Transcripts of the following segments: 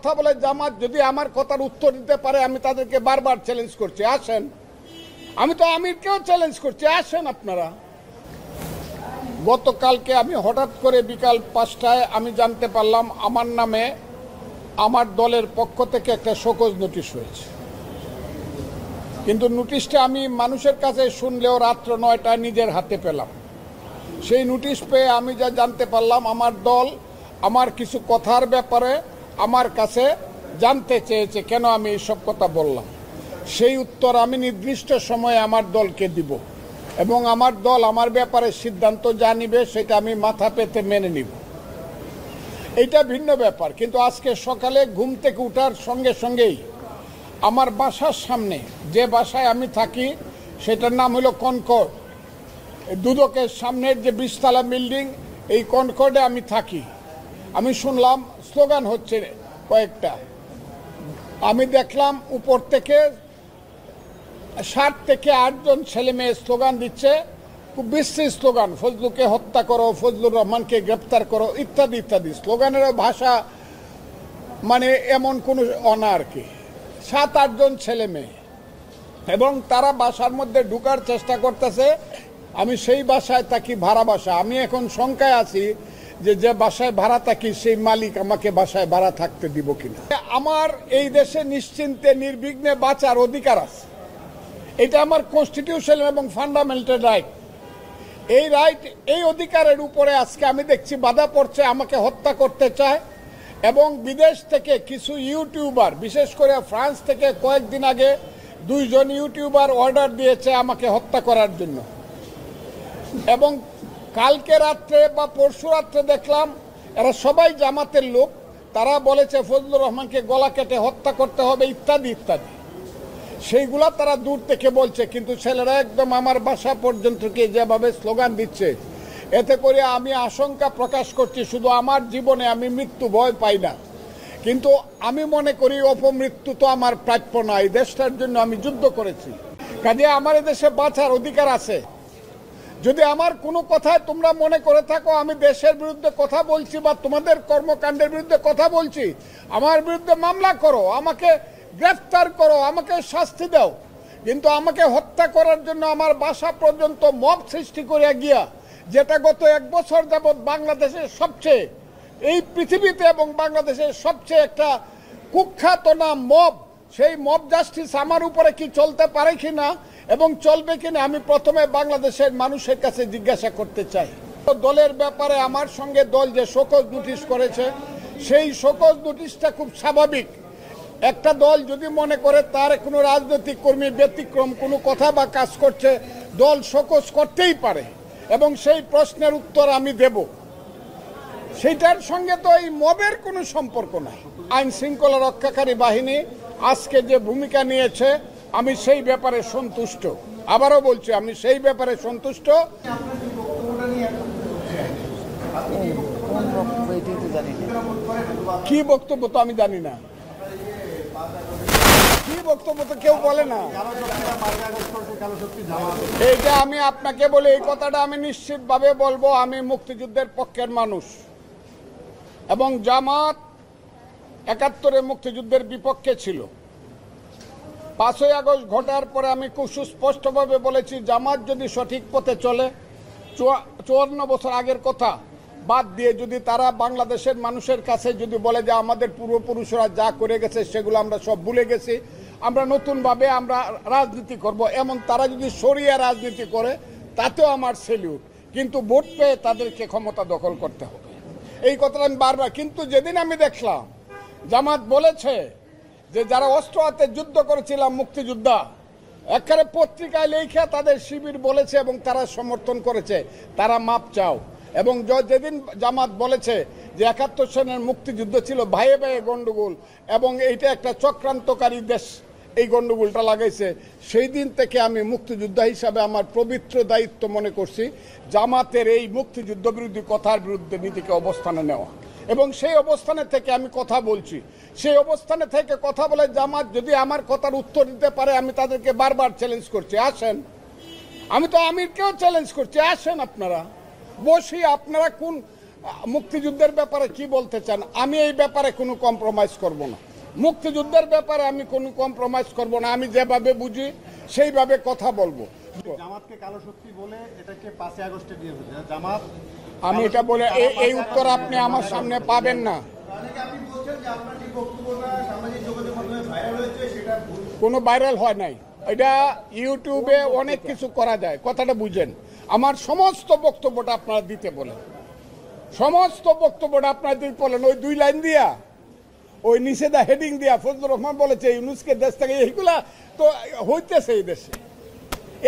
কথা বলে জামাত যদি আমার কথার উত্তর দিতে পারে আমি তাদেরকে বারবার চ্যালেঞ্জ করছি, আসেন। আমি তো আমিরকেও চ্যালেঞ্জ করছি, আসেন আপনারা। গতকালকে আমি হঠাৎ করে বিকাল 5টায় আমি জানতে পারলাম আমার নামে আমার দলের পক্ষ থেকে একটা শোকজ নোটিশ হয়েছে। কিন্তু নোটিশটা আমি মানুষের কাছে শুনলেও রাত্র 9টায় নিজের হাতে পেলাম। সেই নোটিশ পেয়ে আমি যা জানতে পারলাম, আমার দল আমার কিছু কথার ব্যাপারে আমার কাছে জানতে চেয়েছে, কেন আমি এইসব কথা বললাম। সেই উত্তর আমি নির্দিষ্ট সময়ে আমার দলকে দিব এবং আমার দল আমার ব্যাপারে সিদ্ধান্ত যা নিবে সেটা আমি মাথা পেতে মেনে নিব। এইটা ভিন্ন ব্যাপার। কিন্তু আজকে সকালে ঘুম থেকে উঠার সঙ্গে সঙ্গেই আমার বাসার সামনে, যে বাসায় আমি থাকি সেটার নাম হলো কনকর্ড, দুদকের সামনের যে 20 তলা বিল্ডিং, এই কনকর্ডে আমি থাকি। আমি শুনলাম স্লোগান হচ্ছে কয়েকটা। আমি দেখলাম উপর থেকে 7 থেকে 8 জন ছেলে মেয়ে স্লোগান দিচ্ছে, খুব বিশ্রী স্লোগান, ফজলুকে হত্যা করো, ফজলুর রহমানকে গ্রেপ্তার করো, ইত্যাদি ইত্যাদি। স্লোগানের ভাষা মানে এমন কোনো অনা আর কি। 7-8 জন ছেলে মেয়ে, এবং তারা বাসার মধ্যে ঢুকার চেষ্টা করতেছে। আমি সেই বাসায় থাকি, ভাড়া বাসা। আমি এখন শঙ্কায় আছি যে বাসায় ভাড়া থাকি সেই মালিক আমাকে বাসায় ভাড়া থাকতে দিব কিনা। আমার এই দেশে নিশ্চিন্তে নির্বিঘ্নে বাঁচার অধিকার আছে, এটা আমার কনস্টিটিউশন এবং ফান্ডামেন্টাল রাইট। এই রাইট, এই অধিকারের উপরে আজকে আমি দেখছি বাধা পড়ছে, আমাকে হত্যা করতে চায়। এবং বিদেশ থেকে কিছু ইউটিউবার, বিশেষ করে ফ্রান্স থেকে কয়েকদিন আগে 2 জন ইউটিউবার অর্ডার দিয়েছে আমাকে হত্যা করার জন্য। এবং কালকে রাত্রে বা পরশু রাত্রে দেখলাম এরা সবাই জামাতের লোক, তারা বলেছে ফজলুর রহমানকে গলা কেটে হত্যা করতে হবে, ইত্যাদি ইত্যাদি। সেইগুলা তারা দূর থেকে বলছে, কিন্তু ছেলেরা একদম আমার বাসা পর্যন্ত গিয়ে যেভাবে স্লোগান দিচ্ছে, এতে করে আমি আশঙ্কা প্রকাশ করছি। শুধু আমার জীবনে আমি মৃত্যু ভয় পাই না, কিন্তু আমি মনে করি অপমৃত্যু তো আমার প্রাপ্য না। এই দেশটার জন্য আমি যুদ্ধ করেছি, কাজে আমার দেশে বাঁচার অধিকার আছে। যদি আমার কোনো কথায় তোমরা মনে করে থাকো আমি দেশের বিরুদ্ধে কথা বলছি বা তোমাদের কর্মকাণ্ডের বিরুদ্ধে কথা বলছি, আমার বিরুদ্ধে মামলা করো, আমাকে গ্রেফতার করো, আমাকে শাস্তি দাও। কিন্তু আমাকে হত্যা করার জন্য আমার বাসা পর্যন্ত মব সৃষ্টি করে গিয়া, যেটা গত 1 বছর যাবৎ বাংলাদেশের সবচেয়ে, এই পৃথিবীতে এবং বাংলাদেশের সবচেয়ে একটা কুখ্যাত নাম মব, সেই মব জাস্টিস আমার উপরে কি চলতে পারে কিনা এবং চলবে কিনা আমি প্রথমে বাংলাদেশের মানুষের কাছে জিজ্ঞাসা করতে চাই। দলের ব্যাপারে আমার সঙ্গে দল যে শোকজ নোটিশ করেছে, সেই শোকজ নোটিশটা খুব স্বাভাবিক। একটা দল যদি মনে করে তার কোনো রাজনৈতিক কর্মী ব্যতিক্রম কোনো কথা বা কাজ করছে, দল শোকজ করতেই পারে এবং সেই প্রশ্নের উত্তর আমি দেব। সেইটার সঙ্গে তো এই মবের কোনো সম্পর্ক নাই। আইন শৃঙ্খলা রক্ষাকারী বাহিনী আজকে যে ভূমিকা নিয়েছে আমি সেই ব্যাপারে সন্তুষ্ট। আবারও বলছি, আমি সেই ব্যাপারে সন্তুষ্ট। কি বক্তব্য তো আমি জানি না, কি বক্তব্য তো কেউ বলে না। এইটা আমি আপনাকে বলি, এই কথাটা আমি নিশ্চিতভাবে বলবো, আমি মুক্তিযুদ্ধের পক্ষের মানুষ এবং জামাত 71-এ মুক্তিযুদ্ধের বিপক্ষে ছিল। 5ই আগস্ট ঘটার পরে আমি খুব সুস্পষ্টভাবে বলেছি, জামাত যদি সঠিক পথে চলে, 54 বছর আগের কথা বাদ দিয়ে যদি তারা বাংলাদেশের মানুষের কাছে যদি বলে যে আমাদের পূর্বপুরুষরা যা করে গেছে সেগুলো আমরা সব ভুলে গেছি, আমরা নতুনভাবে আমরা রাজনীতি করব, এমন তারা যদি শরিয়া রাজনীতি করে, তাতেও আমার সেলিউট। কিন্তু ভোট পেয়ে তাদেরকে ক্ষমতা দখল করতে হবে, এই কথাটা আমি বারবার। কিন্তু যেদিন আমি দেখলাম জামাত বলেছে যে যারা অস্ত্র হাতে যুদ্ধ করেছিলাম মুক্তিযোদ্ধা, একেবারে পত্রিকায় লেখা তাদের শিবির বলেছে এবং তারা সমর্থন করেছে, তারা মাপ চাও। এবং যেদিন জামাত বলেছে যে 71 সনের মুক্তিযুদ্ধ ছিল ভাইয়ে ভাইয়ে গন্ডগোল এবং এইটা একটা চক্রান্তকারী দেশ এই গন্ডগোলটা লাগাইছে, সেই দিন থেকে আমি মুক্তিযোদ্ধা হিসাবে আমার পবিত্র দায়িত্ব মনে করছি জামাতের এই মুক্তিযুদ্ধ বিরোধী কথার বিরুদ্ধে নীতিকে অবস্থানে নেওয়া। এবং সেই অবস্থানে থেকে আমি কথা বলছি, সেই অবস্থানে থেকে কথা বলে জামাত যদি আমার কথার উত্তর দিতে পারে আমি তাদেরকে বারবার চ্যালেঞ্জ করছি, আসেন। আমি তো আমিরকেও চ্যালেঞ্জ করছি, আসেন আপনারা, বসি। আপনারা কোন মুক্তিযুদ্ধের ব্যাপারে কি বলতে চান? আমি এই ব্যাপারে কোনো কম্প্রোমাইজ করব না। মুক্তিযুদ্ধের ব্যাপারে আমি কোনো কম্প্রোমাইজ করব না। আমি যেভাবে বুঝি সেইভাবে কথা বলবো। জামাতকে কালো শক্তি বলে এটাকে 5 আগস্টে দিয়ে ফেলছে জামাত। আমি এটা বলে এই উত্তর আপনি আমার সামনে পাবেন না। আপনি বলছেন যে আপনার যে বক্তব্যটা সামাজিক যোগাযোগ মাধ্যমে ভাইরাল হয়েছে সেটা কোনো ভাইরাল হয় নাই। এটা ইউটিউবে অনেক কিছু করা যায়, কথাটা বুঝেন। আমার সমস্ত বক্তব্যটা আপনারা দিতে বলেন, সমস্ত বক্তব্যটা আপনারা দিতে বলেন। ওই 2 লাইন দিয়া, ওই নিষেধা হেডিং দিয়া ফজলুর রহমান বলেছে ইউনুসকে দেশ থেকে, এইগুলা তো হইতেছে এই দেশে।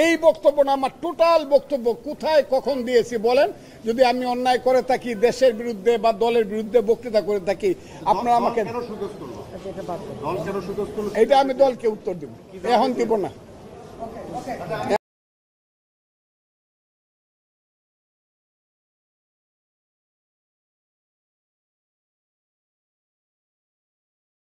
এই বক্তব্য না, আমার টোটাল বক্তব্য কোথায় কখন দিয়েছি বলেন। যদি আমি অন্যায় করে থাকি, দেশের বিরুদ্ধে বা দলের বিরুদ্ধে বক্তৃতা করে থাকি, আপনারা আমাকে, এটা আমি দলকে উত্তর দেব, এখন দিব না।